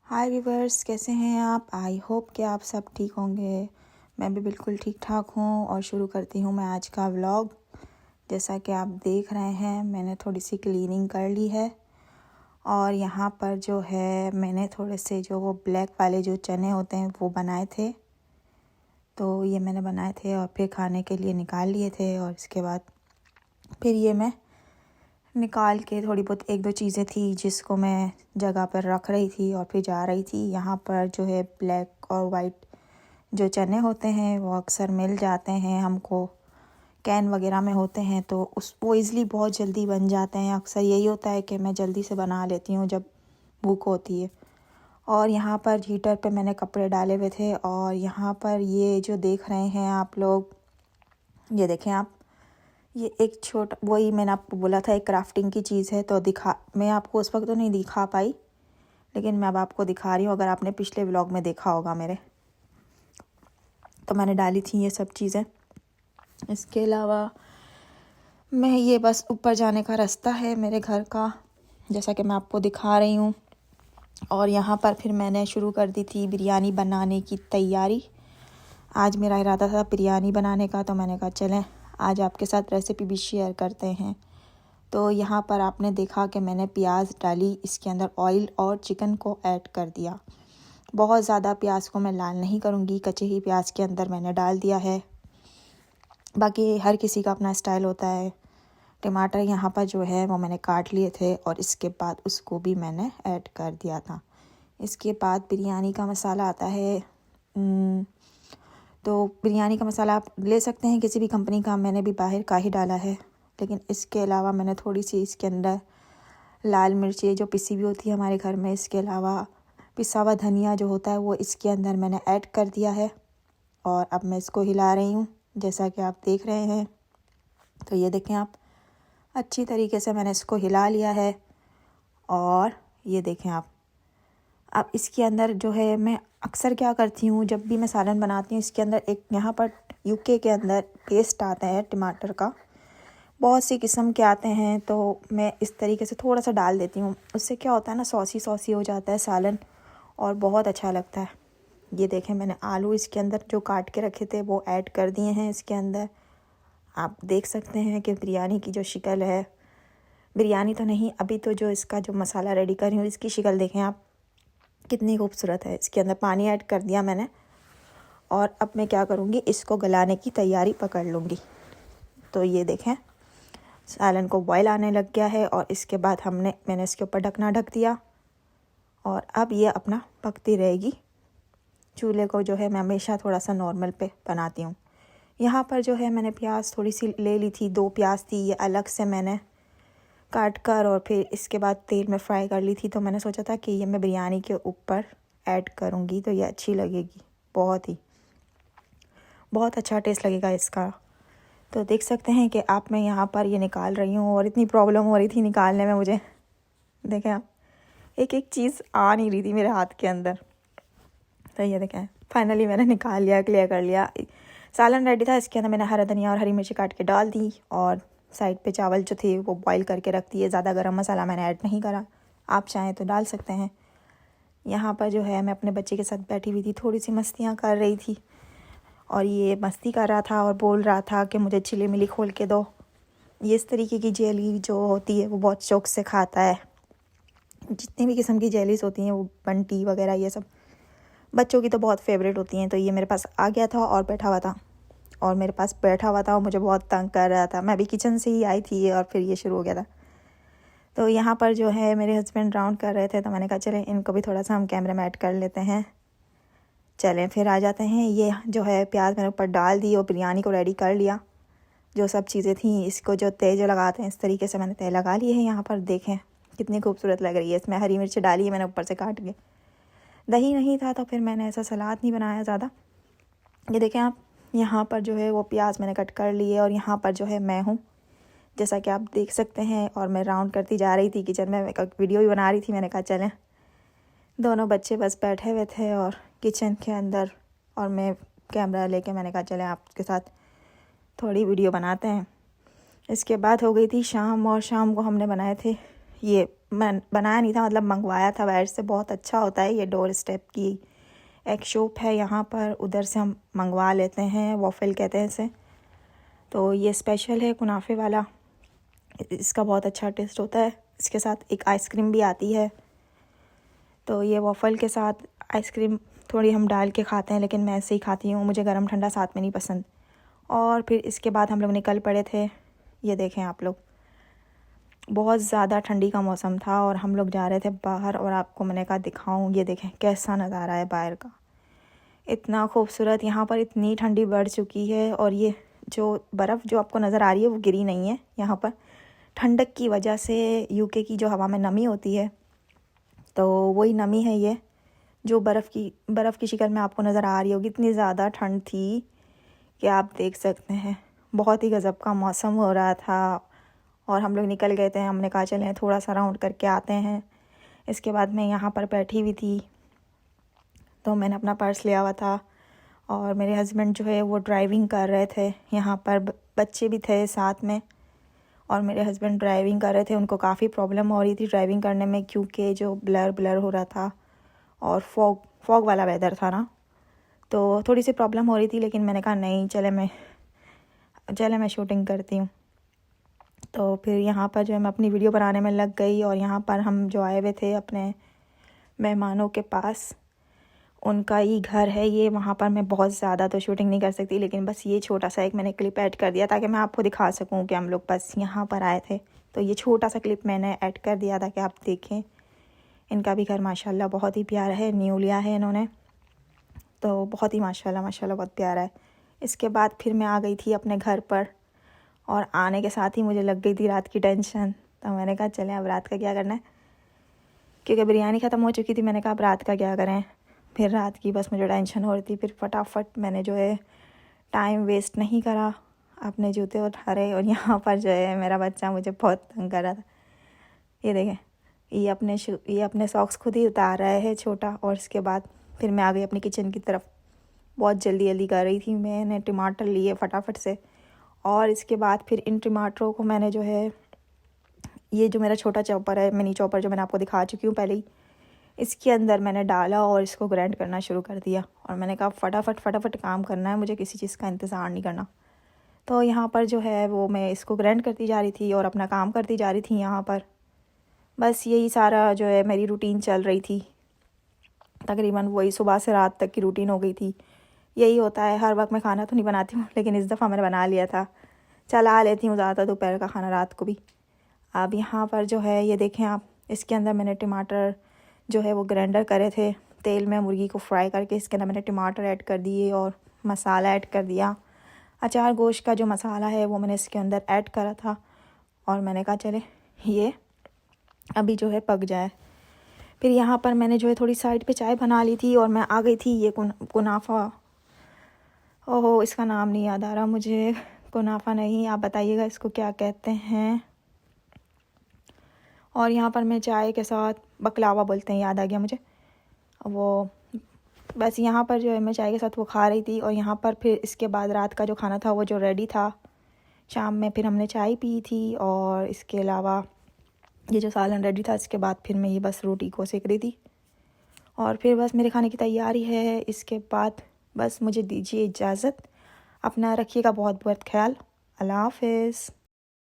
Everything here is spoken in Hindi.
हाय व्यूवर्स, कैसे हैं आप। आई होप कि आप सब ठीक होंगे। मैं भी बिल्कुल ठीक ठाक हूँ और शुरू करती हूँ मैं आज का व्लॉग। जैसा कि आप देख रहे हैं, मैंने थोड़ी सी क्लीनिंग कर ली है और यहाँ पर जो है मैंने थोड़े से जो वो ब्लैक वाले जो चने होते हैं वो बनाए थे। तो ये मैंने बनाए थे और फिर खाने के लिए निकाल लिए थे और इसके बाद फिर ये मैं निकाल के थोड़ी बहुत एक दो चीज़ें थी जिसको मैं जगह पर रख रही थी और फिर जा रही थी। यहाँ पर जो है ब्लैक और वाइट जो चने होते हैं वो अक्सर मिल जाते हैं हमको, कैन वगैरह में होते हैं, तो वो ईज़िली बहुत जल्दी बन जाते हैं। अक्सर यही होता है कि मैं जल्दी से बना लेती हूँ जब भूख होती है। और यहाँ पर हीटर पे मैंने कपड़े डाले हुए थे और यहाँ पर ये जो देख रहे हैं आप लोग, ये देखें आप, ये एक छोटा, वही मैंने आपको बोला था एक क्राफ्टिंग की चीज़ है। तो मैं आपको उस वक्त तो नहीं दिखा पाई, लेकिन मैं अब आपको दिखा रही हूँ। अगर आपने पिछले व्लॉग में देखा होगा मेरे, तो मैंने डाली थी ये सब चीज़ें। इसके अलावा मैं ये बस ऊपर जाने का रास्ता है मेरे घर का, जैसा कि मैं आपको दिखा रही हूँ। और यहाँ पर फिर मैंने शुरू कर दी थी बिरयानी बनाने की तैयारी। आज मेरा इरादा था बिरयानी बनाने का, तो मैंने कहा चलें आज आपके साथ रेसिपी भी शेयर करते हैं। तो यहाँ पर आपने देखा कि मैंने प्याज डाली, इसके अंदर ऑयल और चिकन को ऐड कर दिया। बहुत ज़्यादा प्याज को मैं लाल नहीं करूँगी, कच्चे ही प्याज के अंदर मैंने डाल दिया है। बाकी हर किसी का अपना स्टाइल होता है। टमाटर यहाँ पर जो है वो मैंने काट लिए थे और इसके बाद उसको भी मैंने ऐड कर दिया था। इसके बाद बिरयानी का मसाला आता है, तो बिरयानी का मसाला आप ले सकते हैं किसी भी कंपनी का। मैंने भी बाहर का ही डाला है, लेकिन इसके अलावा मैंने थोड़ी सी इसके अंदर लाल मिर्ची जो पिसी हुई होती है हमारे घर में, इसके अलावा पिसा हुआ धनिया जो होता है वो इसके अंदर मैंने ऐड कर दिया है। और अब मैं इसको हिला रही हूँ, जैसा कि आप देख रहे हैं। तो ये देखें आप, अच्छी तरीके से मैंने इसको हिला लिया है। और ये देखें आप, अब इसके अंदर जो है मैं अक्सर क्या करती हूँ, जब भी मैं सालन बनाती हूँ, इसके अंदर एक यहाँ पर यूके के अंदर पेस्ट आता है टमाटर का, बहुत सी किस्म के आते हैं, तो मैं इस तरीके से थोड़ा सा डाल देती हूँ। उससे क्या होता है ना, सॉसी सॉसी हो जाता है सालन और बहुत अच्छा लगता है। ये देखें, मैंने आलू इसके अंदर जो काट के रखे थे वो ऐड कर दिए हैं इसके अंदर। आप देख सकते हैं कि बिरयानी की जो शक्ल है, बिरयानी तो नहीं, अभी तो जो इसका जो मसाला रेडी कर रही हूँ इसकी शक्ल देखें आप, कितनी खूबसूरत है। इसके अंदर पानी ऐड कर दिया मैंने और अब मैं क्या करूँगी, इसको गलाने की तैयारी पकड़ लूँगी। तो ये देखें, सालन को बॉयल आने लग गया है और इसके बाद मैंने इसके ऊपर ढकना ढक दिया और अब ये अपना पकती रहेगी। चूल्हे को जो है मैं हमेशा थोड़ा सा नॉर्मल पे बनाती हूँ। यहाँ पर जो है मैंने प्याज थोड़ी सी ले ली थी, 2 प्याज थी, ये अलग से मैंने काट कर और फिर इसके बाद तेल में फ्राई कर ली थी। तो मैंने सोचा था कि ये मैं बिरयानी के ऊपर ऐड करूँगी तो ये अच्छी लगेगी, बहुत अच्छा टेस्ट लगेगा इसका। तो देख सकते हैं कि आप, मैं यहाँ पर ये निकाल रही हूँ और इतनी प्रॉब्लम हो रही थी निकालने में मुझे। देखें आप, एक एक चीज़ आ नहीं रही थी मेरे हाथ के अंदर। तो ये देखें, फाइनली मैंने निकाल लिया, क्लियर कर लिया। सालन रेडी था, इसके अंदर मैंने हरा धनिया और हरी मिर्ची काट के डाल दी और साइड पे चावल जो थे वो बॉईल करके रख दिए। ज़्यादा गरम मसाला मैंने ऐड नहीं करा, आप चाहें तो डाल सकते हैं। यहाँ पर जो है मैं अपने बच्चे के साथ बैठी हुई थी, थोड़ी सी मस्तियाँ कर रही थी और ये मस्ती कर रहा था और बोल रहा था कि मुझे चिली मिली खोल के दो। ये इस तरीके की जेली जो होती है वो बहुत शौक से खाता है। जितनी भी किस्म की जेलीज होती हैं, वो बंटी वगैरह ये सब बच्चों की तो बहुत फेवरेट होती हैं। तो ये मेरे पास आ गया था और बैठा हुआ था और मुझे बहुत तंग कर रहा था। मैं भी किचन से ही आई थी और फिर ये शुरू हो गया था। तो यहाँ पर जो है मेरे हस्बैंड राउंड कर रहे थे, तो मैंने कहा चलें इनको भी थोड़ा सा हम कैमरे में ऐड कर लेते हैं। चलें फिर आ जाते हैं। ये जो है प्याज मैंने ऊपर डाल दी और बिरयानी को रेडी कर लिया। जो सब चीज़ें थी, इसको जो तेल जो लगाते हैं इस तरीके से मैंने तेल लगा लिए हैं। यहाँ पर देखें कितनी खूबसूरत लग रही है। इसमें हरी मिर्च डाली है मैंने ऊपर से काट के। दही नहीं था तो फिर मैंने ऐसा सलाद नहीं बनाया ज़्यादा। ये देखें आप, यहाँ पर जो है वो प्याज मैंने कट कर लिए और यहाँ पर जो है मैं हूँ, जैसा कि आप देख सकते हैं। और मैं राउंड करती जा रही थी किचन में, एक वीडियो भी बना रही थी। मैंने कहा चलें, दोनों बच्चे बस बैठे हुए थे और किचन के अंदर, और मैं कैमरा लेके मैंने कहा चलें आपके साथ थोड़ी वीडियो बनाते हैं। इसके बाद हो गई थी शाम और शाम को हमने बनाए थे ये मैं बनाया नहीं था, मतलब मंगवाया था बाहर से। बहुत अच्छा होता है ये, डोर स्टेप की एक शॉप है यहाँ पर, उधर से हम मंगवा लेते हैं। वॉफल कहते हैं इसे। तो ये स्पेशल है कुनाफे वाला, इसका बहुत अच्छा टेस्ट होता है। इसके साथ एक आइसक्रीम भी आती है। तो ये वॉफल के साथ आइसक्रीम थोड़ी हम डाल के खाते हैं, लेकिन मैं ऐसे ही खाती हूँ, मुझे गर्म ठंडा साथ में नहीं पसंद। और फिर इसके बाद हम लोग निकल पड़े थे। ये देखें आप लोग, बहुत ज़्यादा ठंडी का मौसम था और हम लोग जा रहे थे बाहर, और आपको मैंने कहा दिखाऊं। ये देखें कैसा नज़ारा है बाहर का, इतना खूबसूरत। यहाँ पर इतनी ठंडी बढ़ चुकी है, और ये जो बर्फ़ जो आपको नज़र आ रही है वो गिरी नहीं है। यहाँ पर ठंडक की वजह से यूके की जो हवा में नमी होती है, तो वही नमी है ये, जो बर्फ़ की शक्ल में आपको नज़र आ रही होगी। इतनी ज़्यादा ठंड थी कि आप देख सकते हैं, बहुत ही गज़ब का मौसम हो रहा था। और हम लोग निकल गए थे, हमने कहा चलें थोड़ा सा राउंड करके आते हैं। इसके बाद मैं यहाँ पर बैठी हुई थी, तो मैंने अपना पर्स लिया हुआ था, और मेरे हस्बैंड जो है वो ड्राइविंग कर रहे थे। यहाँ पर बच्चे भी थे साथ में, और मेरे हस्बैंड ड्राइविंग कर रहे थे। उनको काफ़ी प्रॉब्लम हो रही थी ड्राइविंग करने में, क्योंकि जो ब्लर हो रहा था और फॉग वाला वेदर था ना, तो थोड़ी सी प्रॉब्लम हो रही थी। लेकिन मैंने कहा नहीं, चले मैं शूटिंग करती हूँ। तो फिर यहाँ पर जो है मैं अपनी वीडियो बनाने में लग गई। और यहाँ पर हम जो आए हुए थे अपने मेहमानों के पास, उनका ही घर है ये। वहाँ पर मैं बहुत ज़्यादा तो शूटिंग नहीं कर सकती, लेकिन बस ये छोटा सा एक मैंने क्लिप ऐड कर दिया ताकि मैं आपको दिखा सकूँ कि हम लोग बस यहाँ पर आए थे। तो ये छोटा सा क्लिप मैंने ऐड कर दिया था कि आप देखें। इनका भी घर माशाल्लाह बहुत ही प्यारा है, न्यू लिया है इन्होंने, तो बहुत ही माशाल्लाह बहुत प्यारा है। इसके बाद फिर मैं आ गई थी अपने घर पर, और आने के साथ ही मुझे लग गई थी रात की टेंशन। तो मैंने कहा चलें अब रात का क्या करना है, क्योंकि बिरयानी ख़त्म हो चुकी थी। मैंने कहा अब रात का क्या करें, फिर रात की बस मुझे टेंशन हो रही थी। फिर फटाफट मैंने जो है टाइम वेस्ट नहीं करा, अपने जूते उठाए, और यहाँ पर जो है मेरा बच्चा मुझे बहुत तंग कर रहा था। ये देखें, ये अपने सॉक्स खुद ही उतार रहा है छोटा। और इसके बाद फिर मैं आ गई अपनी किचन की तरफ। बहुत जल्दी कर रही थी, मैंने टमाटर लिए फटाफट से, और इसके बाद फिर इन टमाटरों को मैंने जो है, ये जो मेरा छोटा चॉपर है, मिनी चॉपर, जो मैंने आपको दिखा चुकी हूँ पहले ही, इसके अंदर मैंने डाला और इसको ग्राइंड करना शुरू कर दिया। और मैंने कहा फटाफट काम करना है, मुझे किसी चीज़ का इंतज़ार नहीं करना। तो यहाँ पर जो है वो मैं इसको ग्राइंड करती जा रही थी और अपना काम करती जा रही थी यहाँ पर। बस यही सारा जो है मेरी रूटीन चल रही थी। तकरीबन वही सुबह से रात तक की रूटीन हो गई थी। यही होता है, हर वक्त मैं खाना तो नहीं बनाती हूँ, लेकिन इस दफ़ा मैंने बना लिया था। चला लेती हूँ ज़्यादातर दोपहर का खाना रात को भी। अब यहाँ पर जो है ये देखें आप, इसके अंदर मैंने टमाटर जो है वो ग्राइंडर करे थे तेल में, मुर्गी को फ्राई करके इसके अंदर मैंने टमाटर ऐड कर दिए और मसाला ऐड कर दिया। अचार गोश्त का जो मसाला है वो मैंने इसके अंदर ऐड करा था, और मैंने कहा चले ये अभी जो है पक जाए। फिर यहाँ पर मैंने जो है थोड़ी साइड पे चाय बना ली थी, और मैं आ गई थी ये कुनाफा, ओहो इसका नाम नहीं याद आ रहा मुझे, कुनाफा नहीं, आप बताइएगा इसको क्या कहते हैं। और यहाँ पर मैं चाय के साथ बकलावा बोलते हैं, याद आ गया मुझे वो। बस यहाँ पर जो है मैं चाय के साथ वो खा रही थी। और यहाँ पर फिर इसके बाद रात का जो खाना था वो जो रेडी था, शाम में फिर हमने चाय पी थी, और इसके अलावा ये जो सालन रेडी था। इसके बाद फिर मैं ये बस रोटी को सेक रही थी, और फिर बस मेरे खाने की तैयारी है। इसके बाद बस मुझे दीजिए इजाज़त, अपना रखिएगा बहुत बहुत ख्याल। अल्लाह हाफ़िज़।